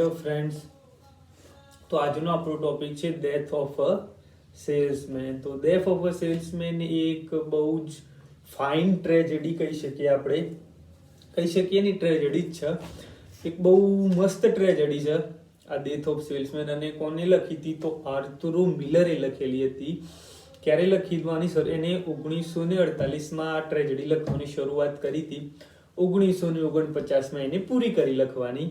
Hello friends, તો આજનો આપણો ટોપિક છે ડેથ ઓફ અ સેલ્સમેન. તો ડેથ ઓફ અ સેલ્સમેન એક બહુ જ ફાઇન ટ્રેજેડી કહી શકીએ આપણે. કહી શકીએ નહીં, ટ્રેજેડી જ છે. એક બહુ મસ્ત ટ્રેજેડી છે આ ડેથ ઓફ સેલ્સમેન. અને કોને લખી હતી? તો આર્થુરો મિલરે લખેલી હતી. ક્યારે લખીવાની સર? એને 1948માં આ ટ્રેજેડી લખવાની શરૂઆત કરી હતી. 1949માં એને પૂરી કરી લખવાની.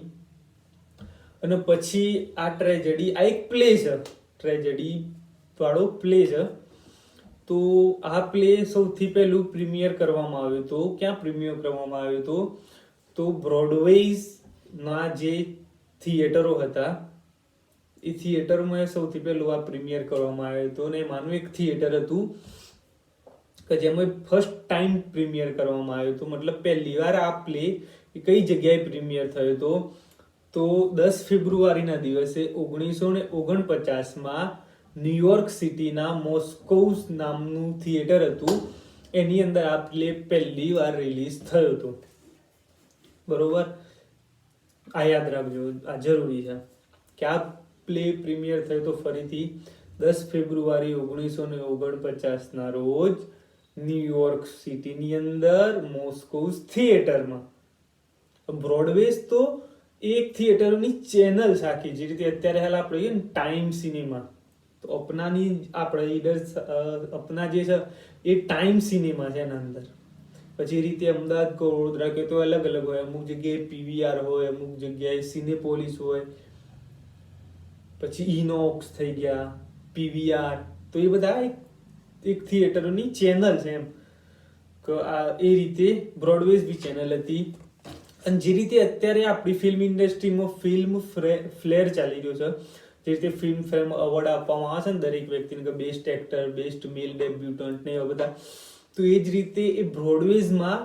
અને પછી આ ટ્રેજેડી, આ એક પ્લે છે, ટ્રેજેડી વાળો પ્લે છે. તો આ પ્લે સૌથી પહેલું પ્રીમિયર કરવામાં આવ્યું હતું. ક્યાં પ્રીમિયર કરવામાં આવ્યું હતું? તો બ્રોડવેઝના જે થિયેટરો હતા એ થિયેટરમાં સૌથી પહેલું આ પ્રીમિયર કરવામાં આવ્યું હતું. અને એમાંનું એક થિયેટર હતું કે જેમાં ફર્સ્ટ ટાઈમ પ્રીમિયર કરવામાં આવ્યું હતું. મતલબ પહેલી વાર આ પ્લે કઈ જગ્યાએ પ્રીમિયર થયો હતો? તો 10 ફેબ્રુઆરીના દિવસે 1949માં ન્યુયોર્ક સિટીના મોસ્કોવ નામનું થિયેટર હતું, એની અંદર આ પ્લે પહેલી વાર રિલીઝ થયો હતો. બરોબર, આ યાદ રાખજો, આ જરૂરી છે કે આ પ્લે પ્રીમિયર થયો તો ફરીથી 10 ફેબ્રુઆરી 1949ના રોજ ન્યુયોર્ક સિટીની અંદર મોસ્કોવ થિયેટરમાં. બ્રોડવેઝ તો એક થિયેટરની ચેનલ આખી, જે રીતે અત્યારે હાલ આપણે કહીએ ને ટાઈમ સિનેમા, તો અપનાની આપણે અપના જે છે એ ટાઈમ સિનેમા છે એના અંદર. પછી રીતે અમદાવાદ કે વડોદરા કે તો અલગ અલગ હોય. અમુક જગ્યાએ પીવીઆર હોય, અમુક જગ્યાએ સિનેપોલિસ હોય, પછી ઇનોક્સ થઈ ગયા, પીવીઆર. તો એ બધા એક થિયેટરોની ચેનલ છે એમ. કે આ એ રીતે બ્રોડવેઝ બી ચેનલ હતી. અને જે રીતે અત્યારે આપણી ફિલ્મ ઇન્ડસ્ટ્રીમાં ફિલ્મ ફ્લેર ચાલી રહ્યો છે, જે રીતે ફિલ્મ ફેમ એવોર્ડ આપવામાં આવે છે ને દરેક વ્યક્તિને, કે બેસ્ટ એક્ટર, બેસ્ટ મેલ ડેબ્યુટન્ટ ને એવા બધા, તો એ જ રીતે એ બ્રોડવેઝમાં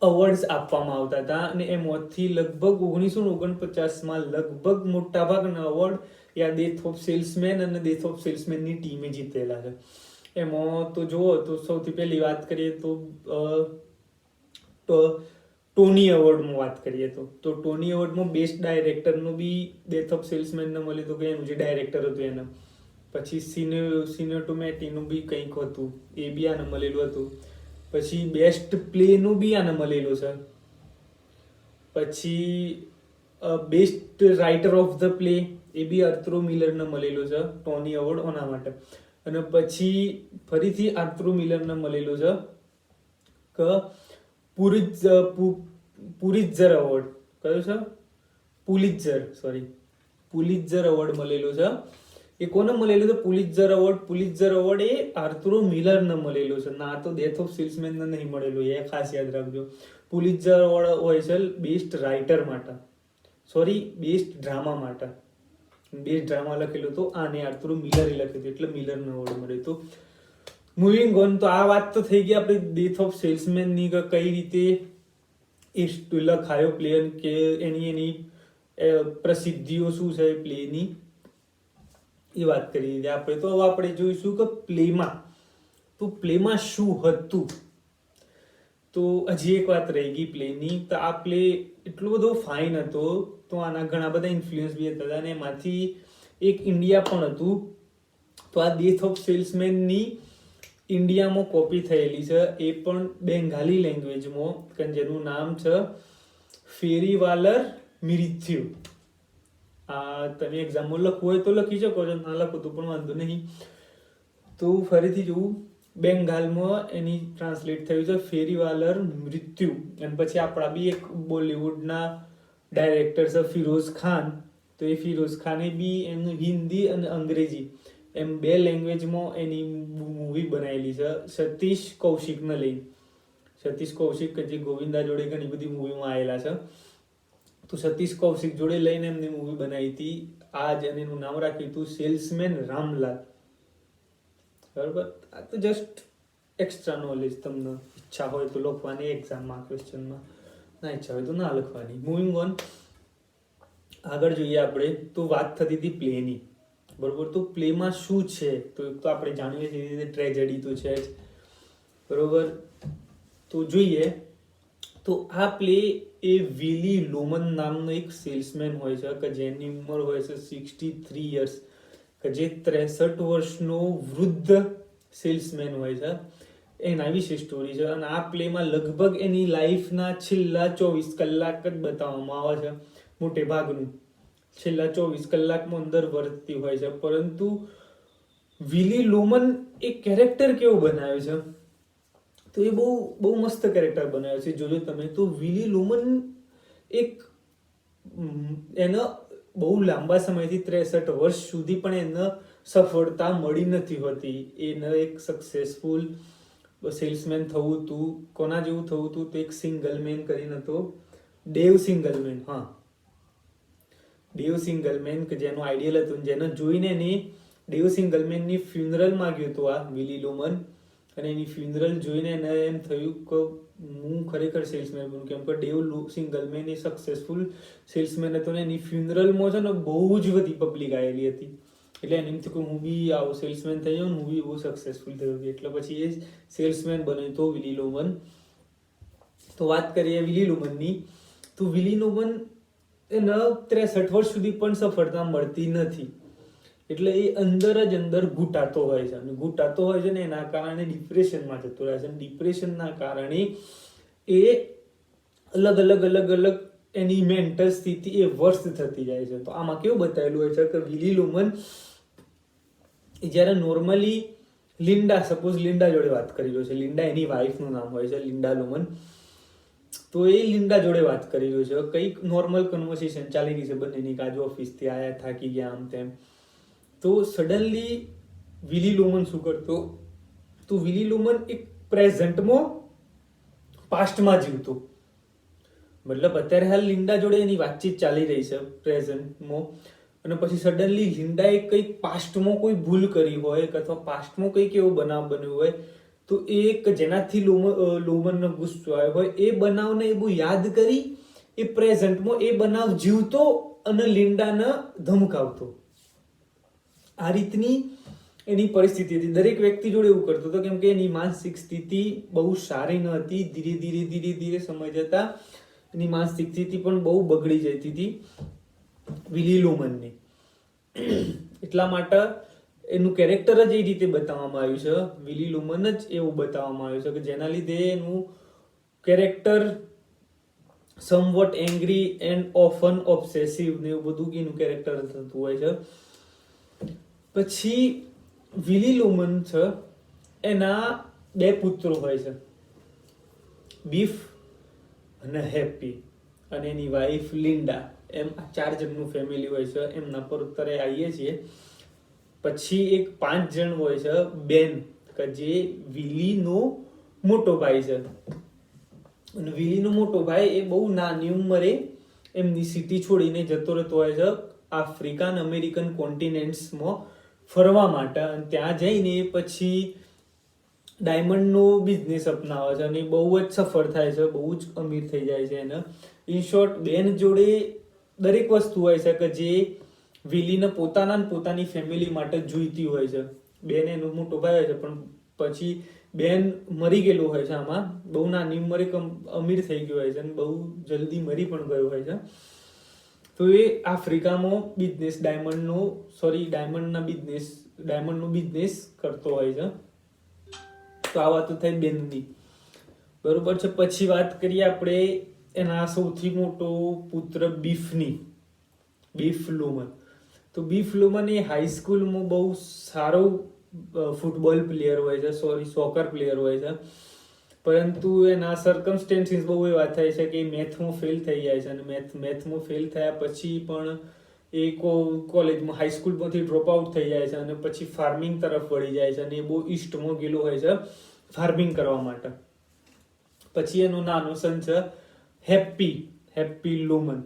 અવોર્ડ્સ આપવામાં આવતા હતા. અને એમાંથી લગભગ 1949માં લગભગ મોટાભાગના અવોર્ડ એ આ ડેથ ઓફ સેલ્સમેન અને ડેથ ઓફ સેલ્સમેનની ટીમે જીતેલા છે. એમાં તો જુઓ તો સૌથી પહેલી વાત કરીએ તો ટોની એવોર્ડમાં વાત કરીએ તો ટોની એવોર્ડમાં બેસ્ટ ડાયરેક્ટરનું બી ડેથ ઓફ સેલ્સમેનને મળ્યું હતું, કે એનું જે ડાયરેક્ટર હતું એને. પછી સિનેટોમેટીનું બી કંઈક હતું, એ બી આને મળેલું હતું. પછી બેસ્ટ પ્લેનું બી આને મળેલું છે. પછી best writer of the play એ બી આર્થુરો મિલરને મળેલું છે, ટોની એવોર્ડ ઓના માટે. અને પછી ફરીથી આર્થુરો મિલરને મળેલું છે કે પુલિત્ઝર એવોર્ડ. કયો છે? પુલિત્ઝર એવોર્ડ મળેલો છે. એ કોને મળેલું છે પુલિત્ઝર એવોર્ડ? પુલિત્ઝર એવોર્ડ એ આર્થુરો મિલરને મળેલો છે, ના તો ડેથ ઓફ સેલ્સમેનને નહીં મળેલું. એ ખાસ યાદ રાખજો. પુલિત્ઝર એવોર્ડ હોય છે બેસ્ટ રાઇટર માટે, બેસ્ટ ડ્રામા માટે. બેસ્ટ ડ્રામા લખેલું તો આને આર્થુરો મિલરે લખ્યું હતું, એટલે મિલરનો એવોર્ડ મળ્યો હતો. Moving on. તો આ વાત તો થઈ ગઈ આપણે ડેથ ઓફ સેલ્સમેનની, કે કઈ રીતે એ લખાયો પ્લે, કે એની પ્રસિદ્ધિઓ શું છે પ્લેની, એ વાત કરી દીધી આપણે. તો હવે આપણે જોઈશું કે પ્લેમાં શું હતું. તો હજી એક વાત રહી ગઈ પ્લેની. તો આ પ્લે એટલો બધો ફાઇન હતો, તો આના ઘણા બધા ઇન્ફ્લુઅન્સ બી હતા, અને એમાંથી એક ઇન્ડિયા પણ હતું. તો આ ડેથ ઓફ સેલ્સમેનની ઇન્ડિયામાં કોપી થયેલી છે, એ પણ બેંગાલી લેંગ્વેજમાં, કે જેનું નામ છે ફેરીવાલર મિરિથ્યુ. આ તમે એક્ઝામમાં લખવું હોય તો લખી શકો છો, ના લખો તો પણ વાંધો નહીં. તો ફરીથી જોવું, બેંગાલમાં એની ટ્રાન્સલેટ થયું છે ફેરીવાલર મૃત્યુ. અને પછી આપણા બી એક બોલિવૂડના ડાયરેક્ટર છે ફિરોઝ ખાન. તો એ ફિરોઝ ખાને બી એનું હિન્દી અને અંગ્રેજી એમ 2 લેંગ્વેજમાં એની મૂવી બનાવેલી છે, સતીશ કૌશિકને લઈ. સતીશ કૌશિક કે જે ગોવિંદા જોડે ઘણી બધી મૂવીમાં આવેલા છે, તો સતીશ કૌશિક જોડે લઈને એમની મૂવી બનાવી હતી આજ, અને એનું નામ રાખ્યું હતું સેલ્સમેન રામલાલ. બરાબર, આ તો જસ્ટ એક્સ્ટ્રા નોલેજ. તમને ઈચ્છા હોય તો લખવાની એક્ઝામમાં, ક્વેશ્ચનમાં, ના ઈચ્છા હોય તો ના લખવાની. મૂવિંગ ઓન, આગળ જોઈએ આપણે. તો વાત થતી હતી પ્લેની, બરોબર. તો પ્લેમાં શું છે? તો એક તો આપણે જાણીએ છીએ ટ્રેજેડી તો છે જ, બરોબર. તો જોઈએ તો આ પ્લે એ વિલી લોમન નામનો એક સેલ્સમેન હોય છે કે જેની ઉંમર હોય છે 63 યર્સ, કે જે 63 વર્ષનો વૃદ્ધ સેલ્સમેન હોય છે. એના વિશે સ્ટોરી છે. અને આ પ્લેમાં લગભગ એની લાઈફના છેલ્લા 24 કલાક જ બતાવવામાં આવે છે. મોટે ભાગનું છેલ્લા 24 કલાકમાં અંદર વર્તતી હોય છે. પરંતુ વિલી લોમન એક કેરેક્ટર કેવો બનાવ્યો છે, તો એ બહુ બહુ મસ્ત કેરેક્ટર બનાવ્યો છે. જોજો તમે તો વિલી લોમન એક એના બહુ લાંબા સમયથી 63 વર્ષ સુધી પણ એને સફળતા મળી નથી હોતી. એને એક સક્સેસફુલ સેલ્સમેન થવું હતું. કોના જેવું થવું હતું? તો એક સિંગલમેન કરીને હતો, ડેવ સિંગલમેન. હા, ડેવ સિંગલમેન, કે જેનો આઈડિયલ હતો, જેને જોઈને ને ડેવ સિંગલમેનની ફ્યુનરલમાં ગયો હતો આ વિલી લોમન. અને એની ફ્યુનરલ જોઈને એને એમ થયું કે હું ખરેખર સેલ્સમેન બનું, કેમ કે ડેવ સિંગલમેન એ સક્સેસફુલ સેલ્સમેન હતો ને એની ફ્યુનરલમાં છે ને બહુ જ બધી પબ્લિક આવેલી હતી. એટલે એને એમ થયું કે હું બી આવો સેલ્સમેન થઈ જાઉં, હું બી બહુ સક્સેસફુલ થયો. એટલે પછી એ સેલ્સમેન બન્યો તો વિલી લોમન. તો વાત કરીએ વિલી લોમનની, તો વિલી લોમન એને 63 વર્ષ સુધી પણ સફળતા મળતી નથી. એટલે એ અંદર જ અંદર ઘૂંટાતો હોય છે. અને ઘૂંટાતો હોય છે ને એના કારણે ડિપ્રેશનમાં જતો રહે છે. અને ડિપ્રેશનના કારણે એ અલગ અલગ એની મેન્ટલ સ્થિતિ એ વર્સ્ટ થતી જાય છે. તો આમાં કેવું બતાવેલું હોય છે કે વિલી લોમન જ્યારે નોર્મલી સપોઝ લિન્ડા જોડે વાત કરી રહ્યો છે, લિન્ડા એની વાઈફનું નામ હોય છે, લિન્ડા લોમન. તો એ લિન્ડા જોડે વાત કરી રહ્યો છે, કંઈક નોર્મલ કન્વર્સેશન ચાલી રહી છે બંનેની, કાજુ ઓફિસથી આયા, થાકી ગયા, આમ તેમ. તો સડનલી વિલી લોમન શું કરતો? તો વિલી લોમન એક પ્રેઝન્ટમાં પાસ્ટમાં જીવતો. મતલબ અત્યારે હાલ લિન્ડા જોડે એની વાતચીત ચાલી રહી છે પ્રેઝન્ટમાં, અને પછી સડનલી લિન્ડાએ કંઈક પાસ્ટમાં કોઈ ભૂલ કરી હોય અથવા પાસ્ટમાં કંઈક એવો બનાવ બન્યો હોય, તો એક જેનાથી લોમનનો ગુસ્સો આવ્યો હોય, એ બનાવને એ બહુ યાદ કરી એ પ્રેઝન્ટમાં એ બનાવ જીવતો અને લિન્ડાને ધમકાવતો. આ રીતની એની પરિસ્થિતિ હતી. દરેક વ્યક્તિ જોડે એવું કરતો હતો, કેમ કે એની માનસિક સ્થિતિ બહુ સારી ન હતી. ધીરે ધીરે સમય જતા એની માનસિક સ્થિતિ પણ બહુ બગડી જતી હતી વિલી લોમનની. એટલા માટે એનું કેરેક્ટર જ એ રીતે બતાવવામાં આવ્યું છે, વિલી લોમન જ એવું બતાવવામાં આવ્યું છે કે જેના લીધે એનું character સમવટ angry and often obsessive ને એવું બધું એનું કેરેક્ટર થતું હોય છે. પછી વિલી લોમન છે, એના 2 પુત્રો હોય છે, બીફ અને હેપી, અને એની વાઈફ લિન્ડા. એમ આ 4 જણનું ફેમિલી હોય છે. એમના પર અત્યારે આવીએ છીએ. પછી એક 5 જણ હોય છે, બેન, કે જે વિલીનો મોટો ભાઈ છે. અને વિલીનો મોટો ભાઈ એ બહુ નાની ઉંમરે એમની સિટી છોડીને જતો રહેતો હોય છે આફ્રિકન અમેરિકન કોન્ટિનેન્ટ્સમાં ફરવા માટે. અને ત્યાં જઈને પછી ડાયમંડનો બિઝનેસ અપનાવે છે અને બહુ જ સફળ થાય છે, બહુ જ અમીર થઈ જાય છે એને. ઇન શોર્ટ, બેન જોડે દરેક વસ્તુ હોય છે કે જે વિલીને પોતાની ફેમિલી માટે જોઈતી હોય છે. બેન એનો મોટો ભાઈ હોય છે, પણ પછી બેન મરી ગયેલો હોય છે. આમાં બહુ નાની ઉંમરે અમીર થઈ ગયો હોય છે અને બહુ જલ્દી મરી પણ ગયો હોય છે. તો એ આફ્રિકામાં ડાયમંડનો બિઝનેસ કરતો હોય છે. તો આ વાત થઈ બેનની, બરોબર છે. પછી વાત કરીએ આપણે એના સૌથી મોટો પુત્ર બીફની, બીફ લોમન. તો બીફ લોમન એ હાઈસ્કૂલમાં બહુ સારો ફૂટબોલ પ્લેયર હોય છે, સોકર પ્લેયર હોય છે. પરંતુ એના સર્કમસ્ટેન્સીસ બહુ એવા થાય છે કે મેથમાં ફેલ થઈ જાય છે. અને મેથમાં ફેલ થયા પછી પણ એ કોલેજમાં હાઈસ્કૂલમાંથી ડ્રોપ આઉટ થઈ જાય છે અને પછી ફાર્મિંગ તરફ વળી જાય છે. અને એ બહુ ઈસ્ટમાં ગયેલો હોય છે ફાર્મિંગ કરવા માટે. પછી એનો નાનો સન છે હેપ્પી લોમન.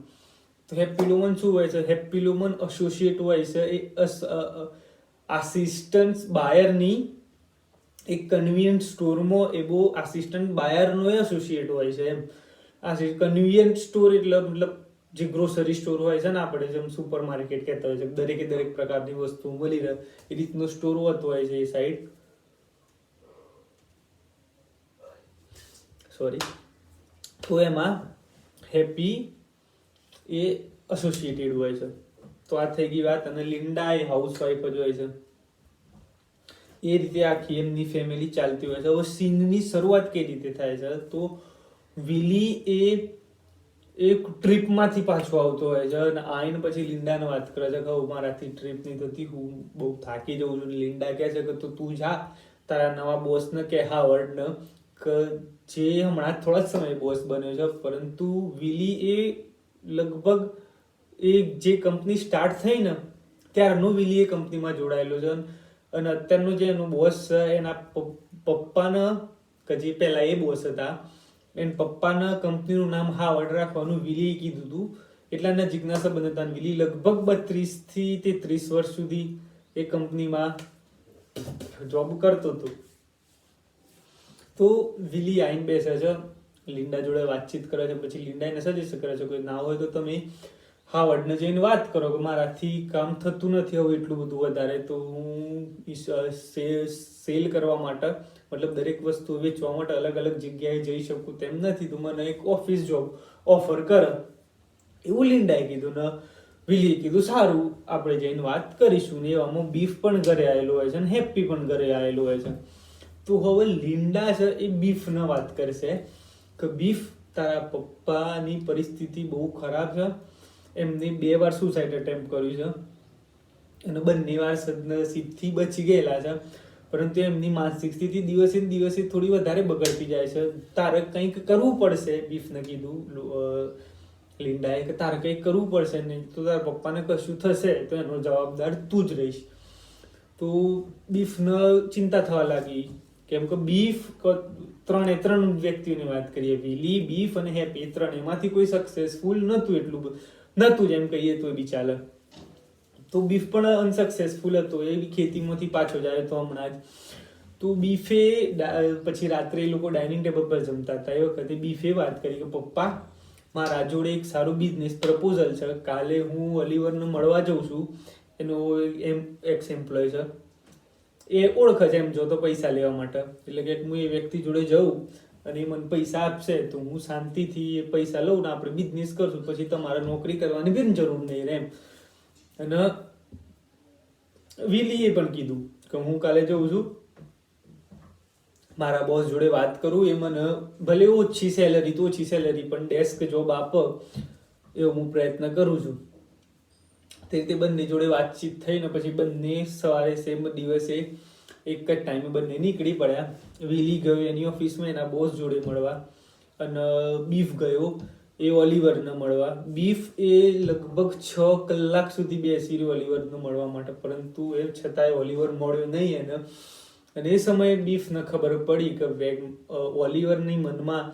તો હેપ્પી લોમન શું હોય છે? હેપ્પી લોમન એસોસિએટ હોય છે એ આસિસ્ટન્ટ બાયરની એક કન્વીનિયન્ટ સ્ટોરમાં. એ બહુ આસિસ્ટન્ટ બાયરનો એસોસિએટ હોય છે એમ. કન્વીનિયન્ટ સ્ટોર એટલે મતલબ જે ગ્રોસરી સ્ટોર હોય છે ને, આપણે જેમ સુપર માર્કેટ કહેતા હોય છે, દરેક પ્રકારની વસ્તુ મળી રહે, એ રીતનો સ્ટોર હોતો હોય છે એ સાઈડ. તો એમાં હેપી એ એસોસિએટેડ હોય છે. તો આ થઈ ગઈ વાત. અને લિન્ડા એ હાઉસવાઈફ જ હોય છે. એ રીતે આખી એમની ફેમિલી ચાલતી હોય છે. હવે સીનની શરૂઆત કઈ રીતે થાય છે, તો વિલી એ એક ટ્રીપમાંથી પાછો આવતો હોય છે અને આઈને પછી લિન્ડાને વાત કરે છે કે મારાથી ટ્રીપ નહીં થતી, હું બહુ થાકી જાઉં છું. લિન્ડા કહે છે કે તું જા તારા નવા બોસને કે હાવર્ડને, કે જે હમણાં થોડા જ સમય બોસ બન્યો છે, પરંતુ વિલી એ લગભગ એ જે કંપની સ્ટાર્ટ થઈ ને ત્યારનો વિલી એ કંપનીમાં જોડાયેલો છે. અને અત્યારનો જે એનો બોસ છે એના પપ્પાને, કે જે પહેલા એ બોસ હતા, એના પપ્પાના કંપનીનું નામ હાવર્ડ રાખવાનું વિલીએ કીધું હતું. એટલા નજીકના સંબંધ હતા. વિલી લગભગ 32 થી 33 વર્ષ સુધી એ કંપનીમાં જોબ કરતો હતો. તો વિલી આઈને બેસે છે, લિન્ડા જોડે વાતચીત કરે છે. પછી લિન્ડા એને સજેસ્ટ કરે છે કે ના હોય તો તમે હાવર્ડને જઈને વાત કરો કે મારાથી કામ થતું નથી હવે એટલું બધું વધારે, તો હું સેલ કરવા માટે, મતલબ દરેક વસ્તુ વેચવા માટે અલગ અલગ જગ્યાએ જઈ શકું તેમ નથી, તો મને એક ઓફિસ જોબ ઓફર કરે. એવું લિન્ડાએ કીધું ને વિલીએ કીધું સારું આપણે જઈને વાત કરીશું. ને એવામાં બીફ પણ ઘરે આવેલો હોય છે અને હેપ્પી પણ ઘરે આવેલો હોય છે. તો હવે લિન્ડા છે એ બીફને વાત કરશે કે બીફ, તારા પપ્પાની પરિસ્થિતિ બહુ ખરાબ છે, એમને 2 વાર સુસાઇડ એટેમ્પ્ટ કર્યું છે અને બંને વાર સદનસીબથી બચી ગયેલા છે, પરંતુ એમની માનસિક સ્થિતિ દિવસે ને દિવસે થોડી વધારે બગડતી જાય છે. તારે કંઈક કરવું પડશે, બીફને કીધું લિન્ડાએ કે તારે કંઈક કરવું પડશે, નહીં તો તારા પપ્પાને કશું થશે તો એનો જવાબદાર તું જ રહીશ. તો બીફને ચિંતા થવા લાગી, કેમ કે બીફ ત્રણ વ્યક્તિઓની વાત કરીએ, વિલી, બીફ અને હેપી, ત્રણેયમાંથી કોઈ સક્સેસફુલ નહોતું, એટલું નહોતું જેમ કહીએ તો બી ચાલે. તો બીફ પણ અનસક્સેસફુલ હતો, એ બી ખેતીમાંથી પાછો જાય તો હમણાં જ. તો બીફે પછી રાત્રે એ લોકો ડાઇનિંગ ટેબલ પર જમતા હતા, એ વખતે બીફે વાત કરી કે પપ્પા મારા જોડે એક સારું બિઝનેસ પ્રપોઝલ છે, કાલે હું ઓલિવરને મળવા જઉં છું, એનો એક્સ એમ્પ્લોય છે, એ ઓળખે છે એમ જો તો પૈસા લેવા માટે, એટલે કે હું એ વ્યક્તિ જોડે જઉં અને એ મને પૈસા આપશે તો હું શાંતિથી એ પૈસા લઉં ને આપણે બિઝનેસ કરશું, પછી તમારે નોકરી કરવાની બી જરૂર નહીં રહે એમ. અને વિલીએ પણ કીધું કે હું કાલે જઉં છું, મારા બોસ જોડે વાત કરું, એ મને ભલે ઓછી સેલરી તો ઓછી સેલરી પણ ડેસ્ક જોબ આપે એવો હું પ્રયત્ન કરું છું. તે રીતે બંને જોડે વાતચીત થઈ ને પછી બંને સવારે સેમ દિવસે એક જ ટાઈમે બંને નીકળી પડ્યા. વિલી ગયો એની ઓફિસમાં એના બોસ જોડે મળવા અને બીફ ગયો એ ઓલિવરને મળવા. બીફ એ લગભગ 6 કલાક સુધી બેસી રહ્યો ઓલિવરને મળવા માટે, પરંતુ એ છતાંય ઓલિવર મળ્યો નહીં એને. અને એ સમયે બીફને ખબર પડી કે ઓલિવરની મનમાં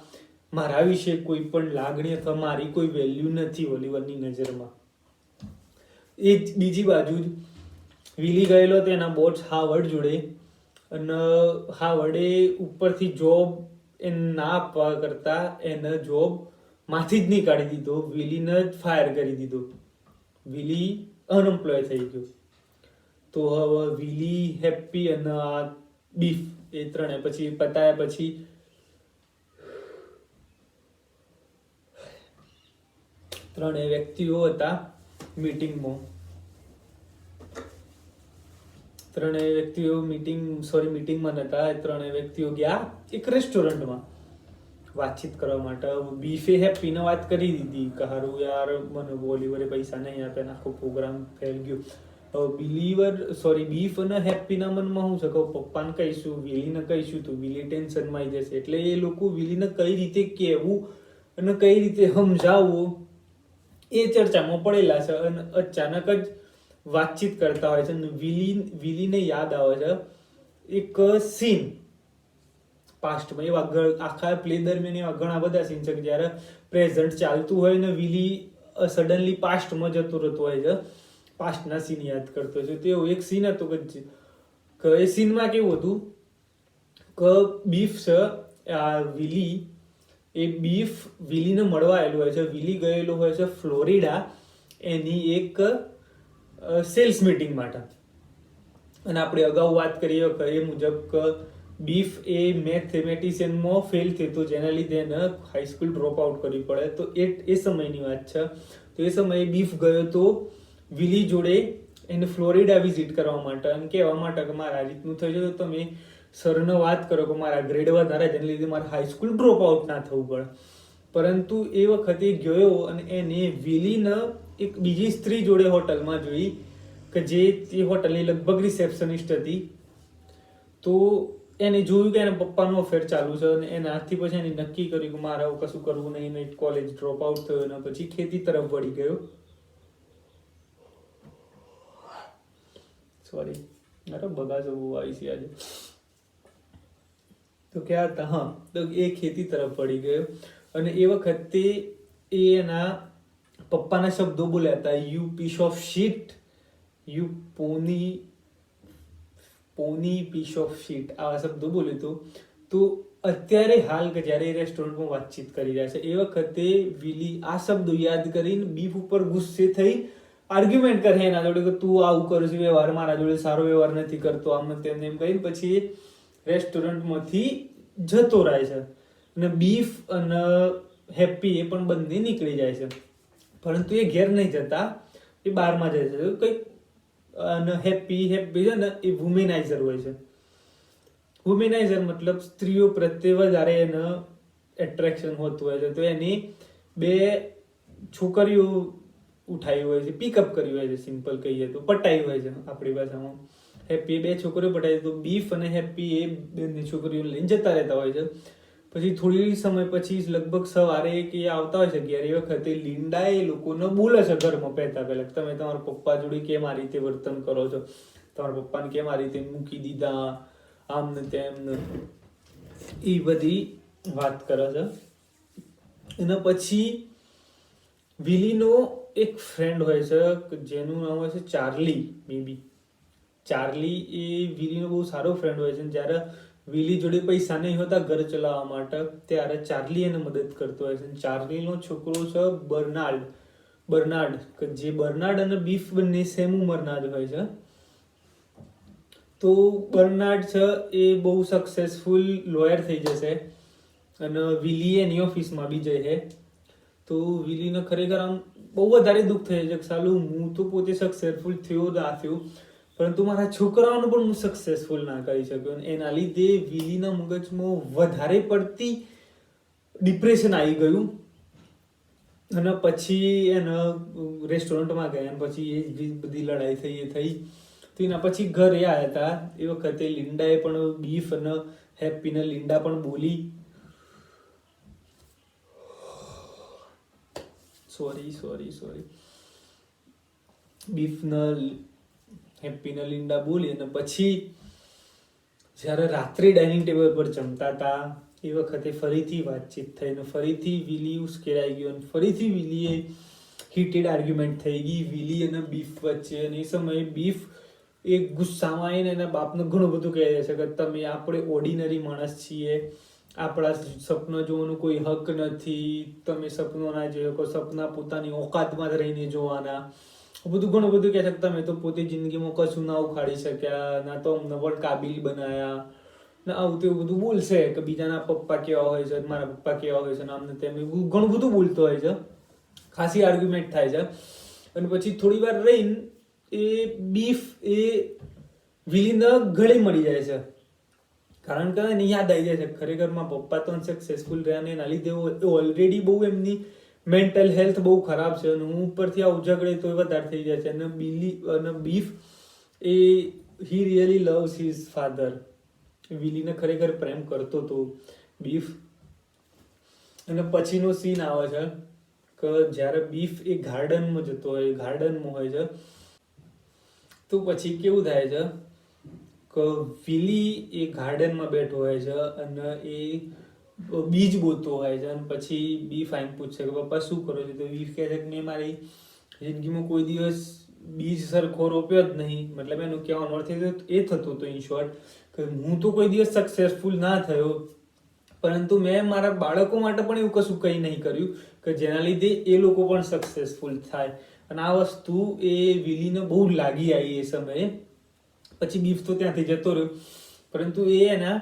મારા વિશે કોઈ પણ લાગણી અથવા મારી કોઈ વેલ્યુ નથી ઓલિવરની નજરમાં. એ જ બીજી બાજુ જ વિલી ગયેલો તેના બોસ હાવર્ડ જોડે, અને હાવર્ડે ઉપરથી જોબ એને ના આપવા કરતા એને જોબ માંથી જ નીકાળી દીધો, વિલીને જ ફાયર કરી દીધો. વિલી અનએમ્પ્લોય થઈ ગયો. તો હવે વિલી, હેપ્પી અને આ બીફ એ ત્રણે પછી પતાયા પછી ત્રણે વ્યક્તિઓ હતા મીટિંગમાં. મીટિંગમાં નતા. ત્રણે વ્યક્તિઓ ગયા એક રેસ્ટોરન્ટમાં વાતચીત કરવા માટે. બીફે હેપ્પીને વાત કરી દીધી કે હારું યાર મને ઓલિવરે પૈસા નહીં આપે, આખો પ્રોગ્રામ ફેલ ગયો. બીફ અને હેપ્પીના મનમાં શું છે કે પપ્પાને કહીશું, વિલીને કહીશું તો વિલી ટેન્શનમાં આવી જશે, એટલે એ લોકો વિલીને કઈ રીતે કહેવું અને કઈ રીતે સમજાવવું એ ચર્ચામાં પડેલા છે. અને અચાનક જ વાતચીત કરતા હોય છે અને વિલીને યાદ આવે છે એક સીન પાસ્ટમાં. એવા આખા પ્લે દરમિયાન એવા ઘણા બધા સીન છે કે જ્યારે પ્રેઝન્ટ ચાલતું હોય ને વિલી સડનલી પાસ્ટમાં જતો રહેતો હોય છે, પાસ્ટના સીન યાદ કરતો છે. તો એક સીન હતો કે એ સીનમાં કેવું હતું કે બીફ છે વિલી, એ બીફ વિલીને મળવા આવેલો હોય છે. વિલી ગયેલો હોય છે ફ્લોરિડા એની એક સેલ્સ મીટિંગ માટે. અને આપણે અગાઉ વાત કરીએ એ મુજબ કે બીફ એ મેથેમેટિશિયનમાં ફેલ થયો તો જેના લીધે એને હાઈસ્કૂલ ડ્રોપ આઉટ કરવી પડે. તો એ સમયની વાત છે. તો એ સમયે બીફ ગયો તો વિલી જોડે એને ફ્લોરિડા વિઝિટ કરવા માટે અને કહેવા માટે કે મારે આ રીતનું થઈ જાય તો તમે સરને વાત કરો કે મારા ગ્રેડ વધારે જેને લીધે મારે હાઈસ્કૂલ ડ્રોપ આઉટ ના થવું પડે. પરંતુ એ વખતે ગયો અને એને વિલીને એક બીજી સ્ત્રી જોડે હોટલમાં જોઈ કે જે તે હોટલની લગભગ રિસેપ્શનિસ્ટ હતી. તો એને જોયું કે એના પપ્પાનો અફેર ચાલુ છે અને એનાથી પછી એને નક્કી કર્યું કે મારે આવું કશું કરવું નહીં, કોલેજ ડ્રોપ આઉટ થયો અને પછી ખેતી તરફ વળી ગયો. સોરી, અરે બગાસો બહુ આવી છે આજે. તો ક્યાં હતા? હા, તો એ ખેતી તરફ વળી ગયો અને એ વખતે એ એના પપ્પાના શબ્દો બોલ્યા હતા, you piece of shit, you pony piece of shit, આવા શબ્દો બોલ્યો હતો. તો અત્યારે હાલ કે જ્યારે એ રેસ્ટોરન્ટમાં વાતચીત કરી રહ્યા છે એ વખતે વિલી આ શબ્દો યાદ કરીને બીફ ઉપર ગુસ્સે થઈ આર્ગ્યુમેન્ટ કરે એના જોડે કે તું આવું કરું છું વ્યવહાર, મારા જોડે સારો વ્યવહાર નથી કરતો, આમ તેમને એમ કહીને પછી રેસ્ટોરન્ટમાંથી જતો રહે છે. અને બીફ અને હેપી એ પણ બંને નીકળી જાય છે. પરંતુ એ ઘેર નહીં જતા, એ બારમાં જાય છે. કંઈક અને હેપી છે ને એ વુમેનાઇઝર હોય છે. વુમેનાઇઝર મતલબ સ્ત્રીઓ પ્રત્યે વધારે એને એટ્રેક્શન હોતું હોય છે. તો એની બે છોકરીઓ ઉઠાવી હોય છે, પિકઅપ કરી હોય છે, સિમ્પલ કહીએ તો પટાઈ હોય છે આપણી ભાષામાં. હેપી બે છોકરીઓ પટાઈ, તો બીફ અને હેપી એ બંને છોકરીઓ લઈને જતા રહેતા હોય છે. પછી થોડી સમય પછી લગભગ સવારે કે આવતા હોય છે ઘેર, એ વખતે લિન્ડા એ લોકોને બોલે છે ઘરમાં પહેતા પહેલા, તમે તમારા પપ્પા જોડે કેમ આ રીતે વર્તન કરો છો, તમારા પપ્પાને કેમ આ રીતે મૂકી દીધા, આમ ને તેમ ને, એ બધી વાત કરે છે. એના પછી વિલીનો એક ફ્રેન્ડ હોય છે જેનું નામ હોય છે ચાર્લી. મે બી ચાર્લી એ વિલીનો બહુ સારો ફ્રેન્ડ હોય છે. જ્યારે વિલી જોડે પૈસા નહીં હોતા ઘર ચલાવવા માટે ત્યારે ચાર્લી એને મદદ કરતો હોય છે. ચાર્લીનો છોકરો છે બર્નાર્ડ, કે જે બર્નાર્ડ અને બીફ બંને સેમ ઉંમરના જ હોય છે. તો બર્નાર્ડ છે એ બહુ સક્સેસફુલ લોયર થઈ જશે અને વિલી એની ઓફિસમાં બી જશે. તો વિલીને ખરેખર આમ બહુ વધારે દુઃખ થઈ છે કે સાલું હું તો પોતે સક્સેસફુલ થયો પરંતુ મારા છોકરાઓને પણ હું સક્સેસફુલ ના કરી શક્યો. એના લીધે વિલીના મગજમાં વધારે પડતી ડિપ્રેશન આવી ગયું અને પછી એને રેસ્ટોરન્ટમાં ગયા. પછી એ બધી લડાઈ થઈ તો એના પછી ઘરે આવ્યા હતા. એ વખતે લિન્ડાએ પણ બીફ અને હેપીને લિન્ડા પણ બોલી. સોરી બીફના હેપીના લિન્ડા બોલી અને પછી જ્યારે રાત્રે ડાઇનિંગ ટેબલ પર જમતા હતા એ વખતે ફરીથી વાતચીત થઈ અને ફરીથી વિલી ઉશ્કેરાઈ ગયો અને ફરીથી વિલીએ હીટેડ આર્ગ્યુમેન્ટ થઈ ગઈ વિલી અને બીફ વચ્ચે. અને એ સમયે બીફ એક ગુસ્સામાં આવીને એના બાપને ઘણું બધું કહે છે કે તમે આપણે ઓર્ડિનરી માણસ છીએ, આપણા સપના જોવાનું કોઈ હક નથી, તમે સપનો ના જોઈ શકો, સપના પોતાની ઓકાતમાં જ રહીને જોવાના, ઘણું બધું કહે છે. તમે તો પોતે જિંદગીમાં કશું ના ઉખાડી શક્યા, ના તો અમને પણ કાબિલ બનાયા, ને આવું તેવું બધું બોલશે કે બીજાના પપ્પા કેવા હોય છે, મારા પપ્પા કેવા હોય છે, આમને તેમ ઘણું બધું બોલતો હોય છે. ખાસી આર્ગ્યુમેન્ટ થાય છે. અને પછી થોડી વાર રહીને એ બીફ એ વિલીના ગળે મળી જાય છે. કારણ કે એને યાદ આવી જાય છે ખરેખર મારા પપ્પા તો સક્સેસફુલ રહ્યા ને એના લીધે ઓલરેડી બહુ એમની મેન્ટલ હેલ્થ બહુ ખરાબ છે અને હું ઉપરથી આવું ઝઘડે તો વધારે થઈ જાય છે. અને બીફ એ હી રિયલી લવ્સ હિઝ ફાધર. વિલીને ખરેખર પ્રેમ કરતો હતો બીફ. અને પછીનો સીન આવે છે કે જ્યારે બીફ એ ગાર્ડનમાં જતો હોય, ગાર્ડનમાં હોય છે, તો પછી કેવું થાય છે કે વિલી એ ગાર્ડનમાં બેઠો હોય છે અને એ બીજ બોતો હોય છે. અને પછી બીફ આઈને પૂછશે કે પપ્પા શું કરો છો? તો બીફ કહે છે કે મેં મારી જિંદગીમાં કોઈ દિવસ બીજ સરખો રોપ્યો જ નહીં. મતલબ એનું કહેવાનો અર્થ એ થતો હતો ઇન શોર્ટ કે હું તો કોઈ દિવસ સક્સેસફુલ ના થયો, પરંતુ મેં મારા બાળકો માટે પણ એવું કશું કંઈ નહીં કર્યું કે જેના લીધે એ લોકો પણ સક્સેસફુલ થાય. અને આ વસ્તુ એ વિલીને બહુ લાગી આવી એ સમયે. પછી બીફ તો ત્યાંથી જતો રહ્યો, પરંતુ એ એના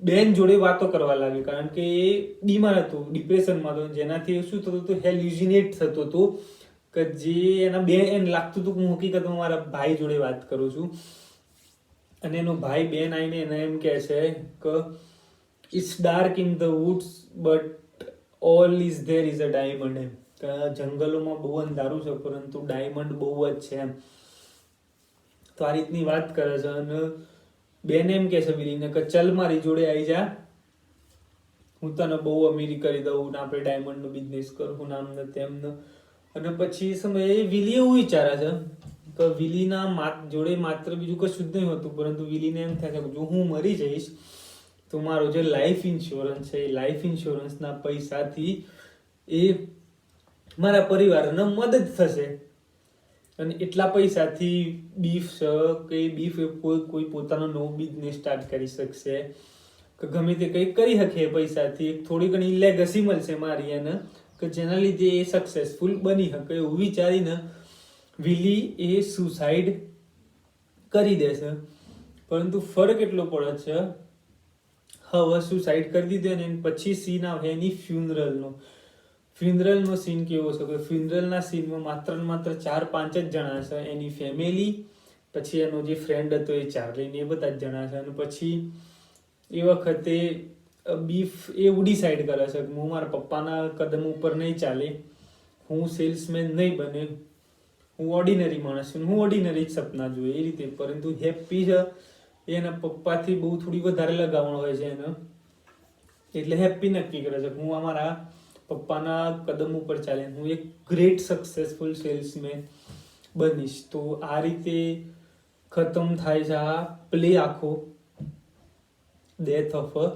બેન જોડે વાતો કરવા લાગ્યો, કારણ કે એ બીમાર હતો, ડિપ્રેશનમાં હતો, જેનાથી શું થતું હતું, હેલ્યુસિનેટ થતું હતું, કે જે એના એને લાગતું હતું કે હું હકીકતમાં મારા ભાઈ જોડે વાત કરું છું. અને એનો ભાઈ બેન આવીને એને એમ કહે છે કે it's dark in the woods but all is there is a diamond. એમ કે જંગલોમાં બહુ અંધારું છે પરંતુ ડાયમંડ બહુ જ છે એમ. તો આ રીતની વાત કરે છે. અને બેન એમ કહે છે વિલીને કે ચલ મારી જોડે આવી જા, હું તને બહુ અમીરી કરી દઉં ને આપણે ડાયમંડનો બિઝનેસ કરું નામ ને તેમ ને. અને પછી સમયે વિલી એવું વિચારે છે કે વિલીના જોડે માત્ર બીજું કશું જ નહીં હોતું, પરંતુ વિલીને એમ થાય કે જો હું મરી જઈશ તો મારો જે લાઈફ ઇન્સ્યોરન્સ છે એ લાઈફ ઇન્સ્યોરન્સના પૈસાથી એ મારા પરિવારને મદદ થશે. અને એટલા પૈસાથી બીફ કે બીફ કોઈ પોતાનો નવો બિઝનેસ સ્ટાર્ટ કરી શકશે, કે ગમે તે કંઈક કરી શકે એ પૈસાથી. થોડી ઘણી લેગસી મળશે મારી એને, કે જેના લીધે એ સક્સેસફુલ બની શકે. એવું વિચારીને વિલી એ સુસાઇડ કરી દેશે. પરંતુ ફરક એટલો પડે છે, હવે સુસાઇડ કરી દીધો ને પછી સીન આવે એની ફ્યુનરલનો. ફ્યુનરલનો સીન કેવો છે કે ફ્યુનરલના સીનમાં માત્ર ને માત્ર 4-5 જ જણા છે, એની ફેમિલી, પછી એનો જે ફ્રેન્ડ હતો એ ચાર્લી, એ બધા જ જણા છે. અને પછી એ વખતે બીફ એવું ડિસાઈડ કરે છે કે હું મારા પપ્પાના કદમ ઉપર નહીં ચાલે, હું સેલ્સમેન નહીં બને, હું ઓર્ડિનરી માણસ છું, હું ઓર્ડિનરી જ સપના જોઈએ એ રીતે. પરંતુ હેપ્પી છે એના પપ્પાથી બહુ થોડી વધારે લગાવણ હોય છે એને, એટલે હેપ્પી નક્કી કરે છે કે હું અમારા પપ્પાના કદમ ઉપર ચાલે, હું એક ગ્રેટ સક્સેસફુલ સેલ્સમેન બનીશ. તો આ રીતે ખતમ થાય છે આ પ્લે આખો, ડેથ ઓફ અ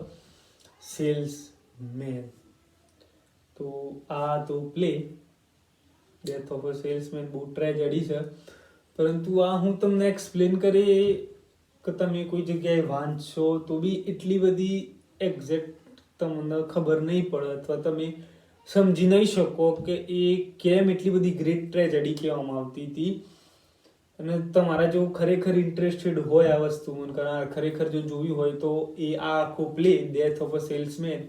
સેલ્સમેન. તો આ તો play death of a salesman બહુ ટ્રેજેડી છે. પરંતુ આ હું તમને એક્સપ્લેન કરી કે તમે કોઈ જગ્યાએ વાંચશો તો બી એટલી બધી એક્ઝેક્ટ તમને ખબર નહીં પડે, અથવા તમે સમજી નહીં શકો કે એ કેમ એટલી બધી ગ્રેટ ટ્રેજેડી કહેવામાં આવતી હતી. અને તમારા જો ખરેખર ઇન્ટરેસ્ટેડ હોય આ વસ્તુમાં, કારણ ખરેખર જો જોયું હોય તો એ આ આખો play death of a salesman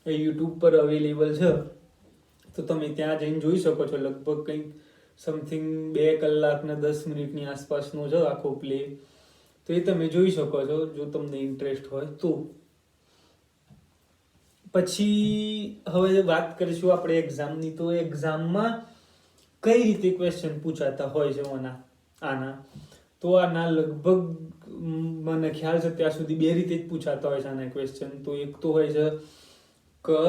A YouTube પર અવેલેબલ છે, તો તમે ત્યાં જઈને જોઈ શકો છો. લગભગ કંઈક સમથિંગ 2 કલાક ને 10 મિનિટની આસપાસનો છે આખો પ્લે. તો એ તમે જોઈ શકો છો જો તમને ઇન્ટરેસ્ટ હોય તો. પછી હવે વાત કરીશું આપણે એક્ઝામની. તો એક્ઝામમાં કઈ રીતે ક્વેશ્ચન પૂછાતા હોય છે આના. તો આના લગભગ મને ખ્યાલ છે ત્યાં સુધી 2 રીતે જ પૂછાતા હોય છે આના ક્વેશ્ચન. તો એક તો હોય છે કે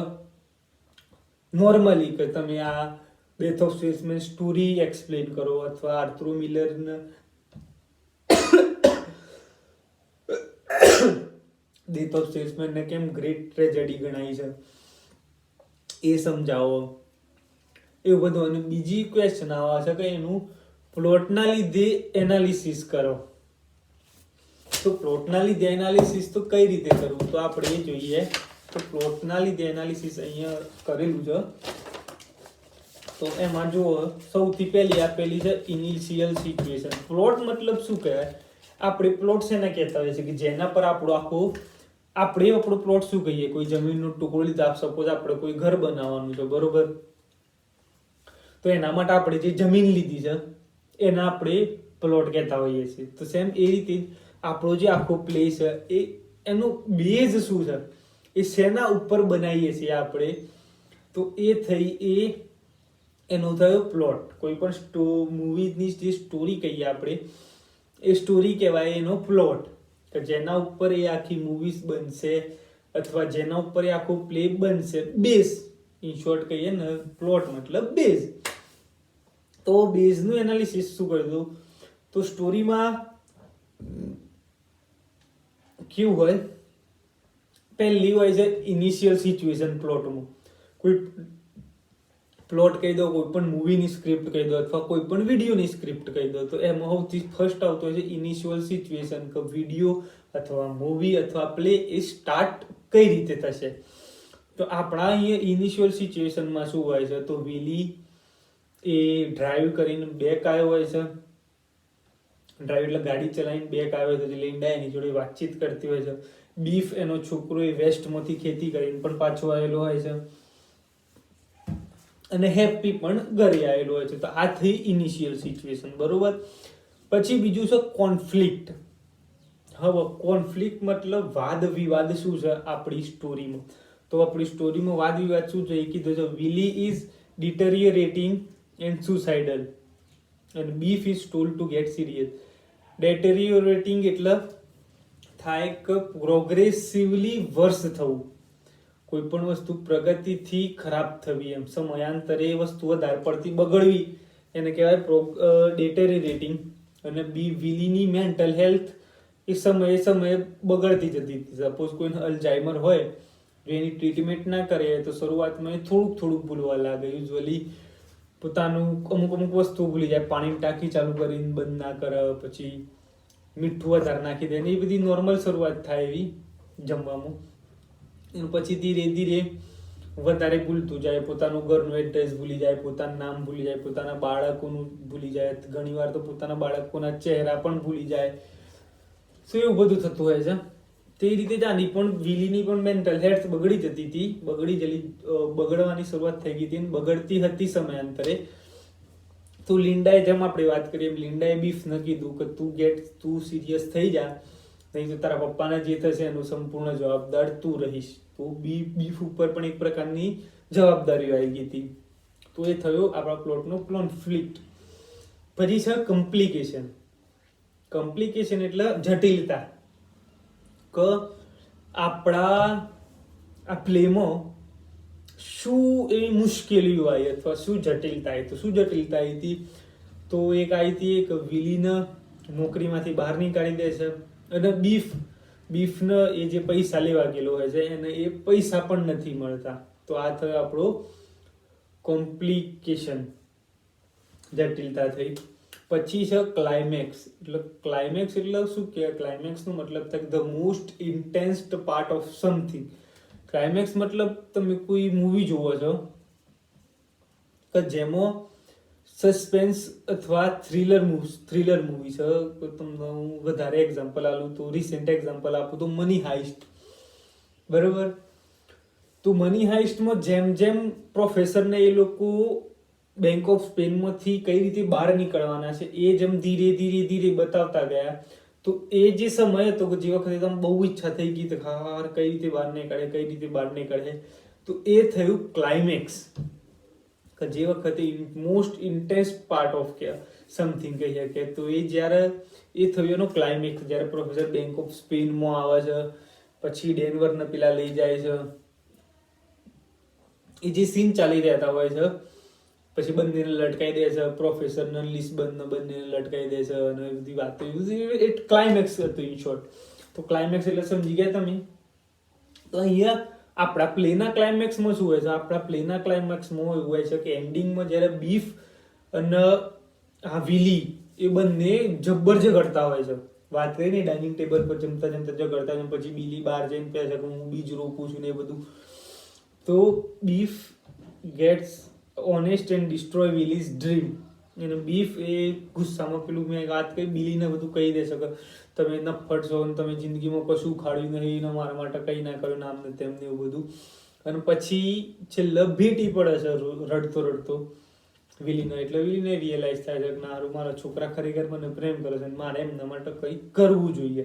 નોર્મલી કે તમે આ death of salesman story explain કરો, અથવા આર્થર મિલરને ડેથ ઓફ સેલ્સમેનને કેમ ગ્રેટ ટ્રેજેડી ગણાય છે એ સમજાવો, એવું બધું. અને બીજી ક્વેશ્ચન આવે છે કે એનું પ્લોટના લીધે એનાલિસિસ કરો. તો પ્લોટના લીધે એનાલિસિસ તો કઈ રીતે કરવું, તો આપણે એ જોઈએ. તો પ્લોટના લીધે એનાલિસિસ અહીંયા કરેલું છે. તો એમાં જુઓ, સૌથી પહેલી આપેલી છે ઇનિશિયલ સિચ્યુએશન. પ્લોટ મતલબ શું કહેવાય? આપણે પ્લોટ શેને કહેતા હોય છે કે જેના પર આપણો પ્લોટ શું કહીએ? કોઈ જમીનનો ટુકડો લીધો, સપોઝ આપણે કોઈ ઘર બનાવવાનું છે, બરોબર? તો એના માટે આપણે જે જમીન લીધી છે એના આપણે પ્લોટ કહેતા હોઈએ છીએ. તો સેમ એ રીતે આપણો જે આખો પ્લે છે એનો બેઝ શું છે, એ શેના ઉપર બનાવીએ છીએ આપણે, તો એ થઈ એનો થયો પ્લોટ. કોઈ પણ મૂવીની જે સ્ટોરી કહીએ આપણે, એ સ્ટોરી કહેવાય એનો પ્લોટ, કે જેના ઉપર એ આખી મૂવીઝ બનશે અથવા જેના ઉપર એ આખો પ્લે બનશે. બેઝ ઇન શોર્ટ કહીએ ને, પ્લોટ મતલબ બેઝ. તો બેઝનું એનાલિસિસ શું કર્યું? તો સ્ટોરીમાં કેવું હોય, પહેલી હોય છે ઇનિશિયલ સિચ્યુએશન. પ્લોટમાં કોઈ પ્લોટ કહી દો, કોઈ પણ મૂવીની સ્ક્રિપ્ટ કહી દો, અથવા કોઈ પણ વિડીયોની સ્ક્રિપ્ટ કહી દો, તો એમાં સૌથી ફર્સ્ટ આવતો હોય છે ઇનિશિયલ સિચ્યુએશન, કે વિડીયો અથવા મૂવી અથવા પ્લે એ સ્ટાર્ટ કઈ રીતે થશે. તો આપણા અહીંયા ઇનિશિયલ સિચ્યુએશનમાં શું હોય છે? તો વિલી એ ડ્રાઈવ કરીને બેક આવ્યો હોય છે. ડ્રાઈવ એટલે ગાડી ચલાવીને બેક આવ્યો છે, લિન્ડા એની જોડે વાતચીત કરતી હોય છે. બીફ એનો છોકરો એ વેસ્ટમાંથી ખેતી કરીને પણ પાછો આવેલો હોય છે અને હેપી પણ ઘરે આવેલો હોય છે. તો આ થઈ ઇનિશિયલ સિચ્યુએશન, બરોબર. પછી બીજું છે કોન્ફ્લિક્ટ. હવે કોન્ફ્લિક્ટ મતલબ વાદ વિવાદ શું છે આપણી સ્ટોરીમાં? તો આપણી સ્ટોરીમાં વાદ વિવાદ શું છે? એ કીધું છે Wiley is deteriorating and suicidal and beef is told to get serious. Deteriorating એટલે થાય કે પ્રોગ્રેસિવલી વર્સ થવું, કોઈ પણ વસ્તુ પ્રગતિથી ખરાબ થવી, એમ સમયાંતરે એ વસ્તુ વધારે પડતી બગડવી એને કહેવાય ડેટેરિએટિંગ. અને વિલીની મેન્ટલ હેલ્થ એ સમયે બગડતી જતી હતી. સપોઝ કોઈને અલ્ઝાઇમર હોય, જો એની ટ્રીટમેન્ટ ના કરે તો શરૂઆતમાં એ થોડુંક ભૂલવા લાગે. યુઝ્યુઅલી પોતાનું અમુક વસ્તુ ભૂલી જાય, પાણીની ટાંકી ચાલુ કરીને બંધ ના કરે, પછી મીઠું વધારે નાખી દે, એ બધી નોર્મલ શરૂઆત થાય એવી જમવામાં. એનું પછી ધીરે ધીરે વધારે ભૂલતું જાય, પોતાનું ઘરનું એડ્રેસ ભૂલી જાય, પોતાનું નામ ભૂલી જાય, પોતાના બાળકોનું ભૂલી જાય, ઘણીવાર તો પોતાના બાળકોના ચહેરા પણ ભૂલી જાય. સો એવું બધું થતું હોય છે. તે રીતે જ આની પણ વિલીની પણ મેન્ટલ હેલ્થ બગડી જતી હતી, બગડવાની શરૂઆત થઈ ગઈ હતી, બગડતી હતી સમયાંતરે. તો લિન્ડાએ, જેમ આપણે વાત કરીએ, લિન્ડાએ બીફને કીધું કે તું સિરિયસ થઈ જા, નહીં તો તારા પપ્પાને જે થશે એનું સંપૂર્ણ જવાબદાર તું રહીશ. તો બીફ ઉપર પણ એક પ્રકારની જવાબદારીઓ આવી ગઈ હતી. તો એ થયો આપણા પ્લોટનો કોન્ફ્લિક્ટ. પછી છે કમ્પ્લિકેશન. કમ્પ્લિકેશન એટલે જટિલતા, કે આપણા આ પ્લેમાં શું એવી મુશ્કેલીઓ આવી અથવા શું જટિલતા આવી. તો શું જટિલતા આવી હતી? તો એક આવી હતી, એક વિલીને નોકરીમાંથી બહાર નીકાળી દે છે અને બીફને એ જે પૈસા લેવા ગયેલો હોય છે એને એ પૈસા પણ નથી મળતા. તો આ થયો આપણો કોમ્પ્લિકેશન, જટિલતા થઈ. પછી છે ક્લાઇમેક્સ. ક્લાઇમેક્સ એટલે શું કે? ક્લાઇમેક્સનો મતલબ થાય the most intense part of something. Climax મતલબ તમે કોઈ મૂવી જોવો છો કે જેમાં સસ્પેન્સ અથવા થ્રિલર મૂવી છે. તો તમને હું વધારે એક્ઝામ્પલ આપું તો રિસેન્ટ એક્ઝામ્પલ આપું તો મની હાઇસ્ટ, બરોબર. તો મની હાઇસ્ટમાં જેમ પ્રોફેસરને એ લોકો બેંક ઓફ સ્પેનમાંથી કઈ રીતે બહાર નીકળવાના છે એ જેમ ધીરે બતાવતા ગયા, તો એ જે સમય હતો કે જે વખતે તમે બહુ ઈચ્છા થઈ ગઈ કઈ રીતે બહાર નીકળે, તો એ થયું ક્લાઇમેક્સ. કે જે વખતે most intense part of something કહીએ કે, તો એ જ્યારે એ થયું એનો ક્લાઇમેક્સ, જ્યારે પ્રોફેસર બેંક ઓફ સ્પેનમાં આવે છે, પછી ડેનવરને પેલા લઈ જાય છે, એ જે સીન ચાલી રહેતા હોય છે, પછી બંનેને લટકાઈ દે છે, પ્રોફેસરને લિસ્બનને બંનેને લટકાઈ દે છે અને એ બધી વાતો, એ ક્લાઇમેક્સ હતું ઇન શોર્ટ. તો ક્લાઇમેક્સ એટલે સમજી ગયા તમે. તો અહીંયા આપણા પ્લેના ક્લાઇમેક્સમાં શું હોય છે? આપણા પ્લેના ક્લાઇમેક્સમાં એવું હોય છે કે એન્ડિંગમાં જ્યારે બીફ અને આ વિલી એ બંને જબ્બર ઝઘડતા હોય છે. વાત કરીને ડાઇનિંગ ટેબલ પર જમતા ઝઘડતા, પછી બિલી બહાર જઈને કહે છે કે હું બીજ રોપું છું ને એ બધું. તો Biff gets honest and destroy Willy's dream. અને બીફ એ ગુસ્સામાં પેલું મેં વાત કરી, બિલીને બધું કહી દેશે કે તમે નફટ છો અને તમે જિંદગીમાં કશું ખાડ્યું નહીં ને મારા માટે કંઈ ના કર્યું, નામ ને તેમને એવું બધું. અને પછી છેલ્લે ભેટી પડે છે રડતો વિલીને. એટલે વિલીને રિયલાઇઝ થાય છે કે ના, મારા છોકરા ખરેખર મને પ્રેમ કરે છે અને મારે એમના માટે કંઈ કરવું જોઈએ.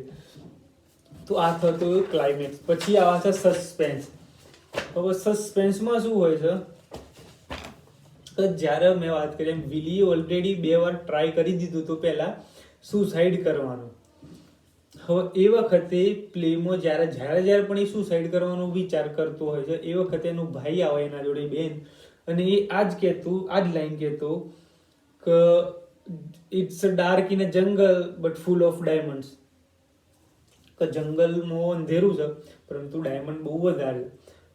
તો આ થતો ક્લાઇમેક્સ. પછી આવે છે સસ્પેન્સ. હવે સસ્પેન્સમાં શું હોય છે કે જ્યારે મેં વાત કરી એમ વિલીએ ઓલરેડી 2 વાર ટ્રાય કરી દીધું તો પહેલા સુસાઇડ કરવાનું. હવે એ વખતે પ્લેમાં જ્યારે પણ એ સુસાઇડ કરવાનો વિચાર કરતો હોય છે, એ વખતે એનો ભાઈ આવે એના જોડે, બેન, અને એ આ જ લાઈન કહેતો કે it's a dark in a jungle but full of diamonds. કે જંગલમાં અંધેરું છે પરંતુ ડાયમંડ બહુ વધારે.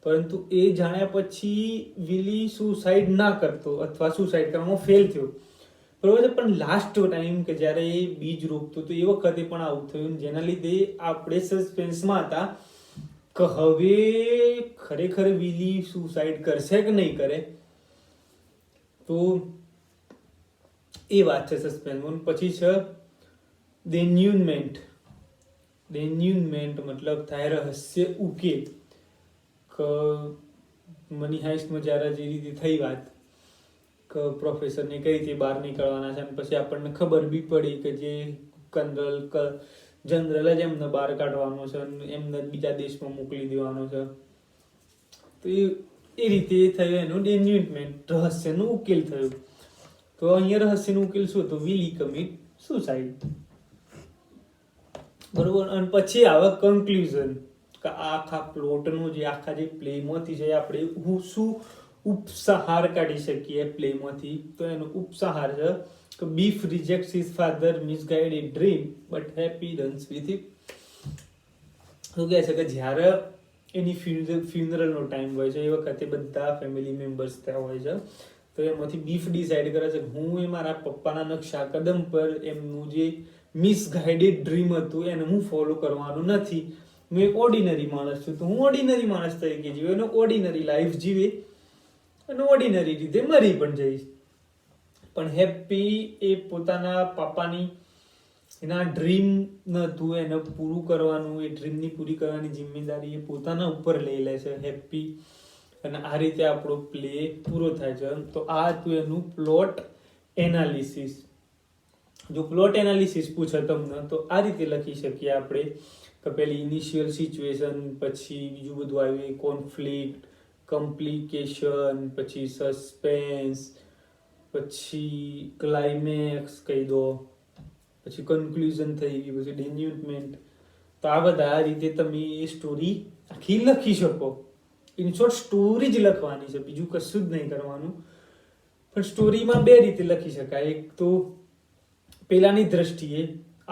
પરંતુ એ જાણ્યા પછી વિલી સુસાઇડ ના કરતો અથવા સુસાઇડ કરવામાં ફેલ થયો, બરોબર છે. પણ લાસ્ટ ટાઈમ કે જ્યારે એ બીજ રોપતો તો એ વખતે પણ આવું થયું, જેના લીધે આપણે સસ્પેન્સમાં હતા કે હવે ખરેખર વિલી સુસાઇડ કરશે કે નહીં કરે. તો એ વાત છે સસ્પેન્સમાં. પછી છે ધ ઇન્યુનમેન્ટ. ડેન્યુનમેન્ટ મતલબ થાય રહસ્ય ઉકેલ. કે મની હાઇસ્ટમાં જ્યારે જે રીતે થઈ વાત કે પ્રોફેસરને કઈ રીતે બહાર નીકળવાના છે, અને પછી આપણને ખબર બી પડી કે જે જનરલ જ એમને બહાર કાઢવાનો છે અને એમને બીજા દેશમાં મોકલી દેવાનો છે. તો એ રીતે થયું એનું ડેન્યુનમેન્ટ, રહસ્યનો ઉકેલ થયો. તો અહીંયા રહસ્યનો ઉકેલ શું હતો? Will he commit suicide. બરોબર. અને પછી આવે કન્ક્લુઝન કે આખા પ્લોટનો જે આખા જે પ્લેમાંથી છે આપણે શું ઉપસાહાર કાઢી શકીએ પ્લેમાંથી. તો એનો ઉપસાહાર છે કે Biff rejects his father misguided dream but Happy runs with it. શું કહે છે કે જ્યારે એની ફ્યુનરલનો ટાઈમ હોય છે એ વખતે બધા ફેમિલી મેમ્બર્સ ત્યાં હોય છે. તો એમાંથી બીફ ડિસાઇડ કરે છે કે હું એ મારા પપ્પાના નકશા કદમ પર એમનું જે મિસગાઇડેડ ડ્રીમ હતું એને હું ફોલો કરવાનું નથી. હું એક ઓર્ડિનરી માણસ છું, તો હું ઓર્ડિનરી માણસ તરીકે જીવે, એનો ઓર્ડિનરી લાઈફ જીવે અને ઓર્ડિનરી રીતે મરી પણ જઈશ. પણ હેપી એ પોતાના પાપાની એના ડ્રીમ નતું એને પૂરું કરવાનું, એ ડ્રીમની પૂરી કરવાની જિમ્મેદારી એ પોતાના ઉપર લઈ લે છે હેપી. અને આ રીતે આપણો પ્લે પૂરો થાય છે. તો આ હતું એનું પ્લોટ એનાલિસિસ. જો પ્લોટ એનાલિસિસ પૂછે તમને તો આ રીતે લખી શકીએ આપણે કે પેલી ઇનિશિયલ સિચ્યુએશન, પછી બીજું બધું આવ્યું કોન્ફ્લિક્ટ, કમ્પ્લિકેશન, પછી સસ્પેન્સ, પછી ક્લાઇમેક્સ કહી દો, પછી કન્ક્લુઝન થઈ ગઈ, પછી ડેન્યુનમેન્ટ. તો આ બધા આ રીતે તમે એ સ્ટોરી આખી લખી શકો. ઇન શોર્ટ સ્ટોરી જ લખવાની છે, બીજું કશું જ નહીં કરવાનું. પણ સ્ટોરીમાં બે રીતે લખી શકાય. એક તો પેલાની દ્રષ્ટિએ,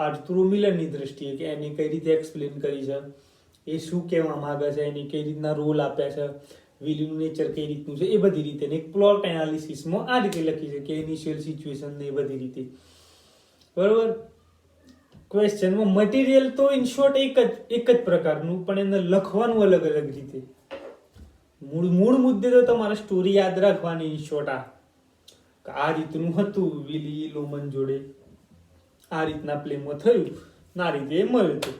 આર્થુર મિલરની દ્રષ્ટિએ કે એને કઈ રીતે એક્સપ્લેન કરી છે, એ શું કહેવા માંગે છે, એને કઈ રીતના રોલ આપ્યા છે, વિલનું નેચર કઈ રીતનું છે, એ બધી રીતે. એક પ્લોટ એનાલિસિસમાં આ રીતે લખી છે કે ઇનિશિયલ સિચ્યુએશન ને એ બધી રીતે. બરોબર. ક્વેશ્ચનમાં મટીરિયલ તો ઇન શોર્ટ એક જ પ્રકારનું, પણ એને લખવાનું અલગ અલગ રીતે. મૂળ મુદ્દે તો તમારે સ્ટોરી યાદ રાખવાની. ઇન શોર્ટ આ રીતનું હતું વિલી લોમન જોડે, આ રીતના પ્લેમાં થયું, આ રીતે એ મળ્યું હતું.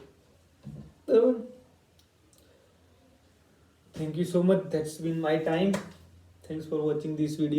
બરાબર. Thank you so much. That's been my time. Thanks for watching this video.